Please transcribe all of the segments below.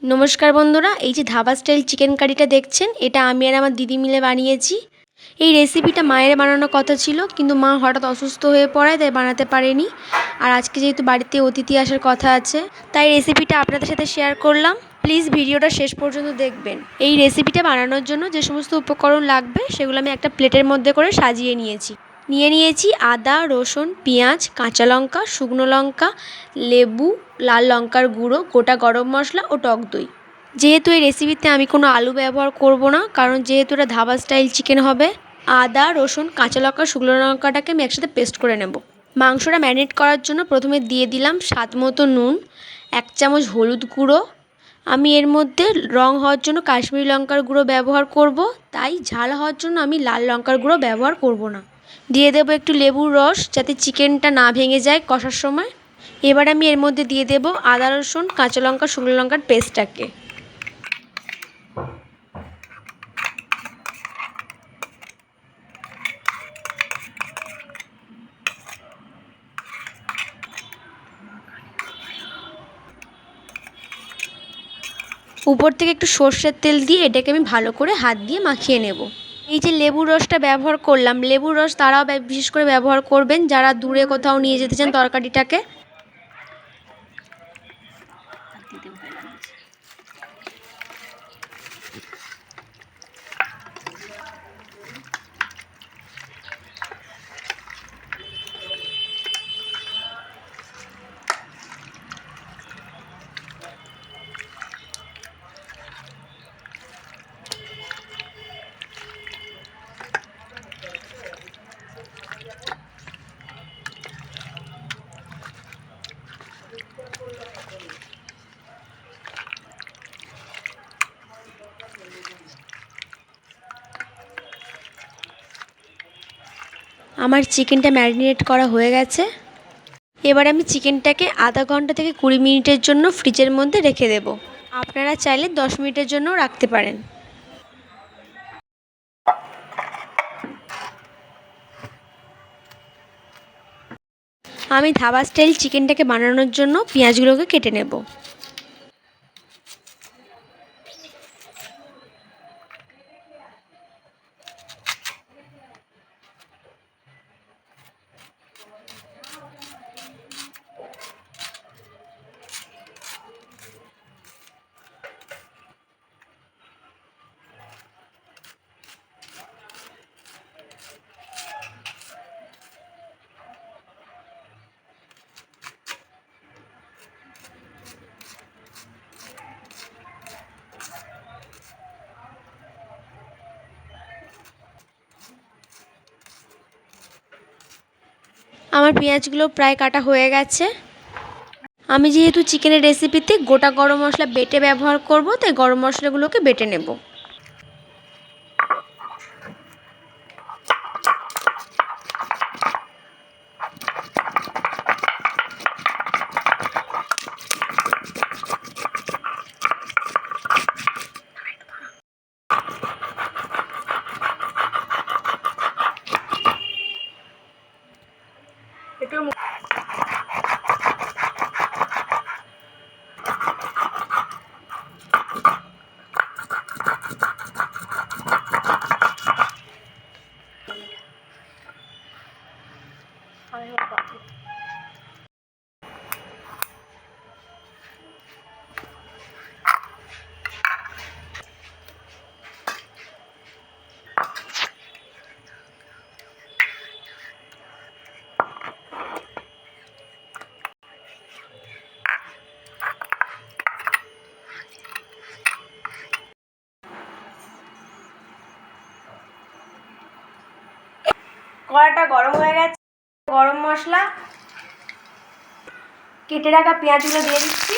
নমস্কার বন্ধুরা, এই যে ধাবা স্টাইল চিকেন কারিটা দেখছেন, এটা আমি আর আমার দিদি মিলে বানিয়েছি। এই রেসিপিটা মায়ের বানানোর কথা ছিল, কিন্তু মা হঠাৎ অসুস্থ হয়ে পড়ায় তাই বানাতে পারেনি। আর আজকে যেহেতু বাড়িতে অতিথি আসার কথা আছে, তাই রেসিপিটা আপনাদের সাথে শেয়ার করলাম। প্লিজ ভিডিওটা শেষ পর্যন্ত দেখবেন। এই রেসিপিটা বানানোর জন্য যে সমস্ত উপকরণ লাগবে সেগুলো আমি একটা প্লেটের মধ্যে করে সাজিয়ে নিয়েছি আদা, রসুন, পেঁয়াজ, কাঁচা লঙ্কা, শুকনো লঙ্কা, লেবু, লাল লঙ্কার গুঁড়ো, গোটা গরম মশলা ও টক দই। যেহেতু এই রেসিপিতে আমি কোনো আলু ব্যবহার করব না, কারণ যেহেতু এটা ধাবা স্টাইল চিকেন হবে। আদা, রসুন, কাঁচা লঙ্কা, শুকনো লঙ্কাটাকে আমি একসাথে পেস্ট করে নেব। মাংসটা ম্যারিনেট করার জন্য প্রথমে দিয়ে দিলাম স্বাদ মতো নুন, 1 চামচ হলুদ গুঁড়ো। আমি এর মধ্যে রং হওয়ার জন্য কাশ্মীরি লঙ্কার গুঁড়ো ব্যবহার করব, তাই ঝাল হওয়ার জন্য আমি লাল লঙ্কার গুঁড়ো ব্যবহার করব না। দিয়ে দেবো একটু লেবুর রস, যাতে চিকেনটা না ভেঙে যায় কষার সময়। এবার আমি এর মধ্যে দিয়ে দেবো আদা, রসুন, কাঁচা লঙ্কা, শুকনো লঙ্কার পেস্টটাকে। উপর থেকে একটু সর্ষের তেল দিয়ে এটাকে আমি ভালো করে হাত দিয়ে মাখিয়ে নেব। এই যে লেবুর রসটা ব্যবহার করলাম, লেবুর রস তারাও বিশেষ করে ব্যবহার করবেন যারা দূরে কোথাও নিয়ে যেতে চান তরকারিটাকে। আমার চিকেনটা ম্যারিনেট করা হয়ে গেছে। এবার আমি চিকেনটাকে আধা ঘন্টা থেকে 20 মিনিটের জন্য ফ্রিজের মধ্যে রেখে দেব। আপনারা চাইলে 10 মিনিটের জন্যও রাখতে পারেন। আমি ধাবা স্টাইল চিকেনটাকে বানানোর জন্য পেঁয়াজগুলোকে কেটে নেব। আমার পেঁয়াজগুলো প্রায় কাটা হয়ে গেছে। আমি যেহেতু চিকেনের রেসিপিতে গোটা গরম মশলা বেটে ব্যবহার করব, তাই গরম মশলাগুলোকে বেটে নেব। কড়াটা গরম হয়ে গেছে। গরম মশলা, কেটে রাখা পেঁয়াজগুলো দিয়ে দিচ্ছি।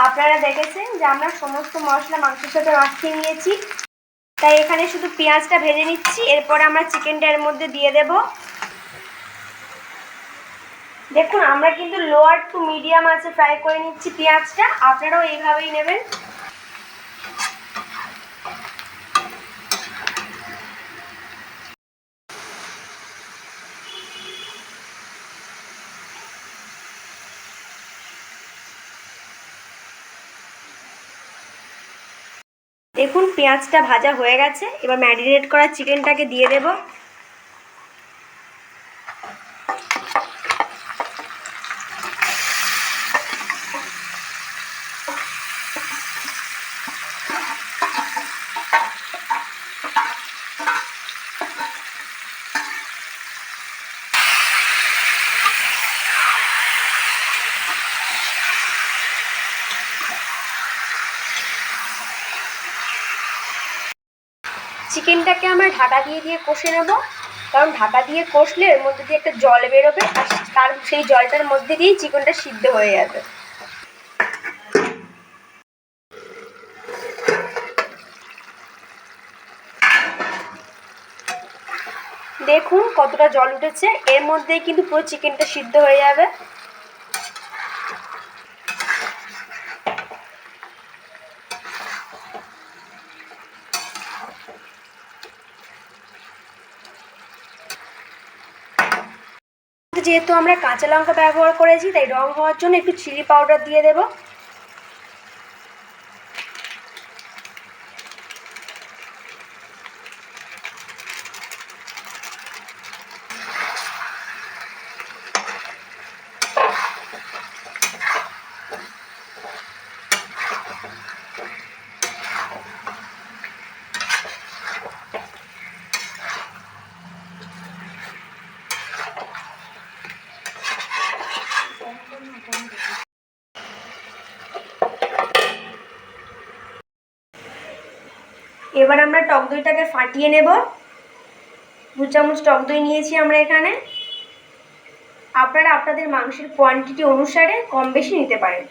আপনারা দেখেছেন যে আমরা সমস্ত মশলা মাংসের সাথে মাখিয়ে নিয়েছি, তাই এখানে শুধু পেঁয়াজটা ভেজে নিচ্ছি। এরপরে আমরা চিকেনটা এর মধ্যে দিয়ে দেব। দেখুন আমরা কিন্তু লোয়ার টু মিডিয়াম আছে ফ্রাই করে নিচ্ছি পেঁয়াজটা, আপনারাও এইভাবেই নেবেন। দেখুন পেঁয়াজটা ভাজা হয়ে গেছে, এবার ম্যারিনেট করা চিকেনটাকে দিয়ে দেব। চিকেনটাকে আমরা ঢাকা দিয়ে দিয়ে কষে নেব, কারণ ঢাকা দিয়ে কষলে এর মধ্যে দিয়ে একটা জল বেরোবে, আর তার সেই জলটার মধ্যে দিয়েই চিকেনটা সিদ্ধ হয়ে যাবে। দেখুন কতটা জল উঠেছে, এর মধ্যেই কিন্তু পুরো চিকেনটা সিদ্ধ হয়ে যাবে। যেহেতু আমরা কাঁচা লঙ্কা ব্যবহার করেছি, তাই রং হওয়ার জন্য একটু চিলি পাউডার দিয়ে দেব। এবার আমরা টক দইটাকে ফাটিয়ে নেব। 2 চামচ টক দই নিয়েছি আমরা এখানে। আপনারা আপনাদের মাংসের কোয়ান্টিটি অনুসারে কম বেশি নিতে পারেন।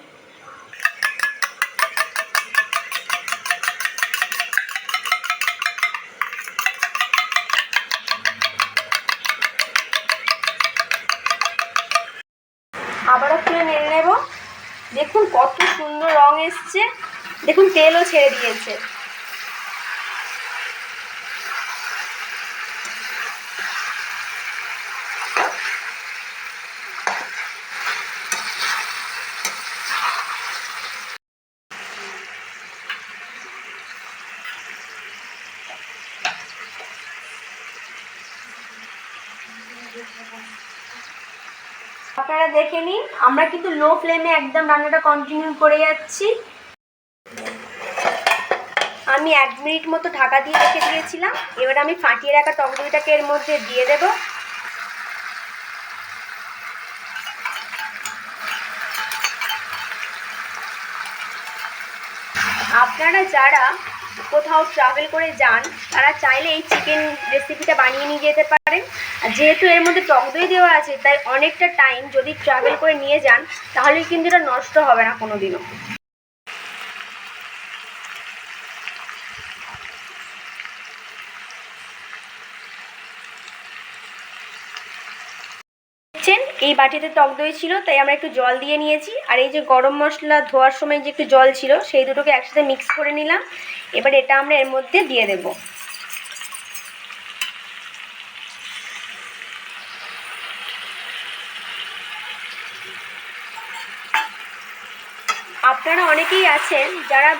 আবারও খুলে নেড়ে নেব। দেখুন কত সুন্দর রং এসছে, দেখুন তেলও ছেড়ে দিয়েছে। আপনারা দেখে নিন, আমরা কিন্তু লো ফ্লেমে একদম রান্নাটা কন্টিনিউ করে যাচ্ছি। আমি 1 মিনিট মতো ঢাকা দিয়ে রেখে দিয়েছিলাম। এবার আমি ফাটিয়ে রাখা টক দইটাকে এর মধ্যে দিয়ে দেব। আপনারা যারা কোথাও ট্রাভেল করে যান, তারা চাইলে এই চিকেন রেসিপিটা বানিয়ে নিয়ে যেতে পারেন। আর যেহেতু এর মধ্যে টক দই দেওয়া আছে, তাই অনেকটা টাইম যদি ট্রাভেল করে নিয়ে যান, তাহলে কিন্তু এটা নষ্ট হবে না কোনো দিনও। দেখছেন এই বাটিতে টক দই ছিল, তাই আমরা একটু জল দিয়ে নিয়েছি। আর এই যে গরম মশলা ধোয়ার সময় যে একটু জল ছিল, সেই দুটোকে একসাথে মিক্স করে নিলাম। এবার এটা আমরা এর মধ্যে দিয়ে দেব। আপনারা অনেকেই আছেন যারা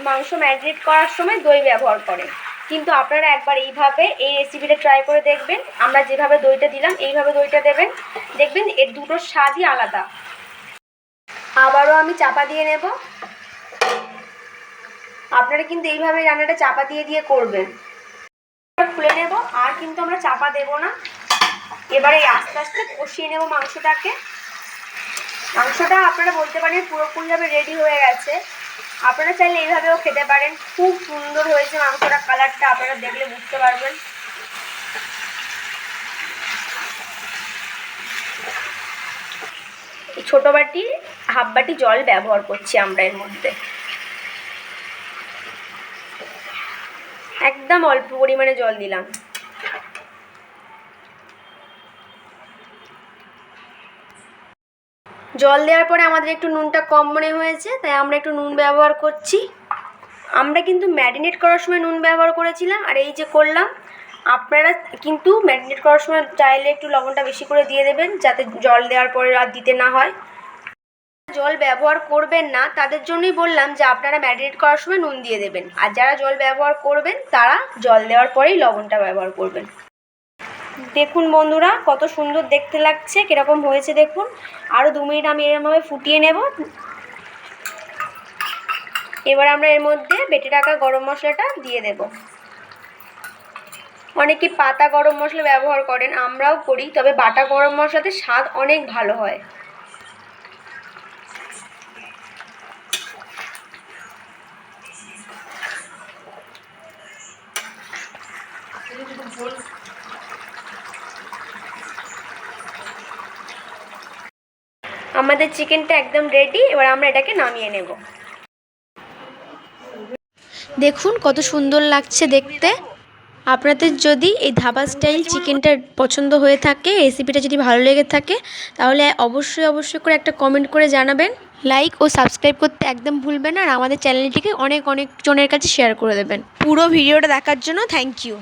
মাংস ম্যারিনেট করার সময় দই ব্যবহার করে, কিন্তু আপনারা একবার এইভাবে এই রেসিপিটা ট্রাই করে দেখবেন। আমরা যেভাবে দইটা দিলাম এইভাবে দইটা দেবেন, দেখবেন এর দুটোর স্বাদই আলাদা। আবারও আমি চাপা দিয়ে নেব। আপনারা কিন্তু এইভাবে রান্নাটা চাপা দিয়ে দিয়ে করবেন। খুলে নেব, আর কিন্তু আমরা চাপা দেব না। এবারে আস্তে আস্তে কষিয়ে নেব মাংসটাকে। মাংসটা আপনারা বলতে পারেন পুরোপুরিভাবে রেডি হয়ে গেছে। আপনারা চাইলে এইভাবেও খেতে পারেন। খুব সুন্দর হয়েছে মাংসটা, কালারটা আপনারা দেখলে বুঝতে পারবেন। ছোট বাটি 1/2 বাটি জল ব্যবহার করছি আমরা এর মধ্যে। একদম অল্প পরিমাণে জল দিলাম। জল দেওয়ার পরে আমাদের একটু নুনটা কম মনে হয়েছে, তাই আমরা একটু নুন ব্যবহার করছি। আমরা কিন্তু ম্যারিনেট করার সময় নুন ব্যবহার করেছিলাম, আর এই যে করলাম। আপনারা কিন্তু ম্যারিনেট করার সময় চাইলে একটু লবণটা বেশি করে দিয়ে দেবেন, যাতে জল দেওয়ার পরে আর দিতে না হয়। জল ব্যবহার করবেন না তাদের জন্যই বললাম যে আপনারা ম্যারিনেট করার সময় নুন দিয়ে দেবেন, আর যারা জল ব্যবহার করবেন তারা জল দেওয়ার পরেই লবণটা ব্যবহার করবেন। দেখুন বন্ধুরা, কত সুন্দর দেখতে লাগছে, কীরকম হয়েছে দেখুন। আরও 2 মিনিট আমি এরমভাবে ফুটিয়ে নেব। এবার আমরা এর মধ্যে বেটে রাখা গরম মশলাটা দিয়ে দেব। অনেকে পাতা গরম মশলা ব্যবহার করেন, আমরাও করি, তবে বাটা গরম মশলাতে স্বাদ অনেক ভালো হয়। আমাদের চিকেনটা একদম রেডি, এবার আমরা এটাকে নামিয়ে নেব। দেখুন কত সুন্দর লাগছে দেখতে। আপনাদের যদি এই ধাবা স্টাইল চিকেনটা পছন্দ হয়ে থাকে, রেসিপিটা যদি ভালো লেগে থাকে, তাহলে অবশ্যই করে একটা কমেন্ট করে জানাবেন। লাইক ও সাবস্ক্রাইব করতে একদম ভুলবেন না, আর আমাদের চ্যানেলটিকে অনেক জনের কাছে শেয়ার করে দেবেন। পুরো ভিডিওটা দেখার জন্য থ্যাংক ইউ।